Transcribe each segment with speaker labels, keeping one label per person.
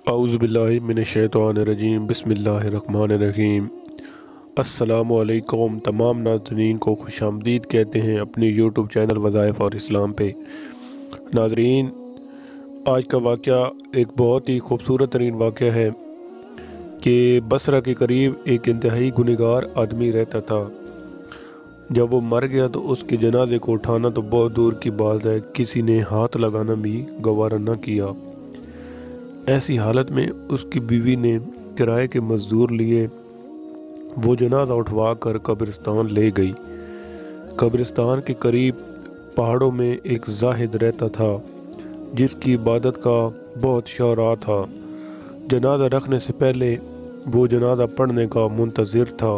Speaker 1: اعوذ باللہ من الشیطان الرجیم بسم اللہ الرحمن الرحیم۔ السلام علیکم تمام ناظرین کو خوش آمدید کہتے ہیں اپنی یوٹیوب چینل وظائف اور اسلام پہ۔ ناظرین، آج کا واقعہ ایک بہت ہی خوبصورت ترین واقعہ ہے کہ بصرہ کے قریب ایک انتہائی گنہگار آدمی رہتا تھا۔ جب وہ مر گیا تو اس کے جنازے کو اٹھانا تو بہت دور کی بات ہے، کسی نے ہاتھ لگانا بھی گوارا نہ کیا۔ ایسی حالت میں اس کی بیوی نے کرائے کے مزدور لیے وہ جنازہ اٹھوا کر قبرستان لے گئی۔ قبرستان کے قریب پہاڑوں میں ایک زاہد رہتا تھا جس کی عبادت کا بہت شعرا تھا۔ جنازہ رکھنے سے پہلے وہ جنازہ پڑھنے کا منتظر تھا۔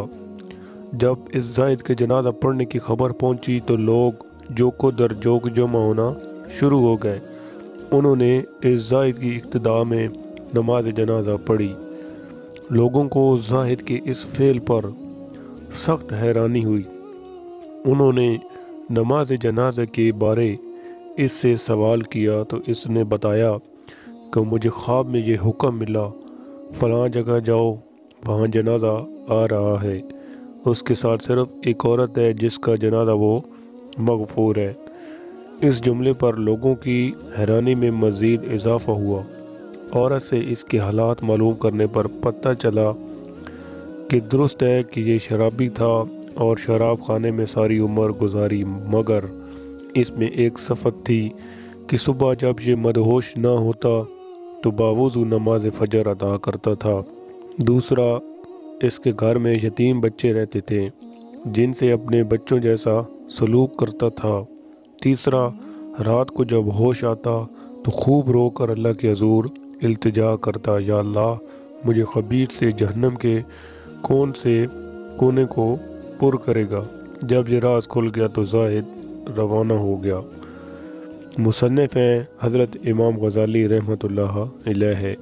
Speaker 1: جب اس زاہد کے جنازہ پڑھنے کی خبر پہنچی تو لوگ جوک و در جوک جمع ہونا شروع ہو گئے۔ انہوں نے اس زاہد کی ابتدا میں نماز جنازہ پڑھی۔ لوگوں کو زاہد کے اس فعل پر سخت حیرانی ہوئی۔ انہوں نے نماز جنازہ کے بارے اس سے سوال کیا تو اس نے بتایا کہ مجھے خواب میں یہ حکم ملا، فلاں جگہ جاؤ، وہاں جنازہ آ رہا ہے، اس کے ساتھ صرف ایک عورت ہے جس کا جنازہ وہ مغفور ہے۔ اس جملے پر لوگوں کی حیرانی میں مزید اضافہ ہوا۔ عورت سے اس کے حالات معلوم کرنے پر پتہ چلا کہ درست ہے کہ یہ شرابی تھا اور شراب خانے میں ساری عمر گزاری، مگر اس میں ایک صفت تھی کہ صبح جب یہ مدہوش نہ ہوتا تو باوضو نماز فجر ادا کرتا تھا۔ دوسرا، اس کے گھر میں یتیم بچے رہتے تھے جن سے اپنے بچوں جیسا سلوک کرتا تھا۔ تیسرا، رات کو جب ہوش آتا تو خوب رو کر اللہ کے حضور التجا کرتا، یا اللہ مجھے خبیث سے جہنم کے کون سے کونے کو پر کرے گا۔ جب یہ راز کھل گیا تو زاہد روانہ ہو گیا۔ مصنف ہیں حضرت امام غزالی رحمۃ اللہ علیہ۔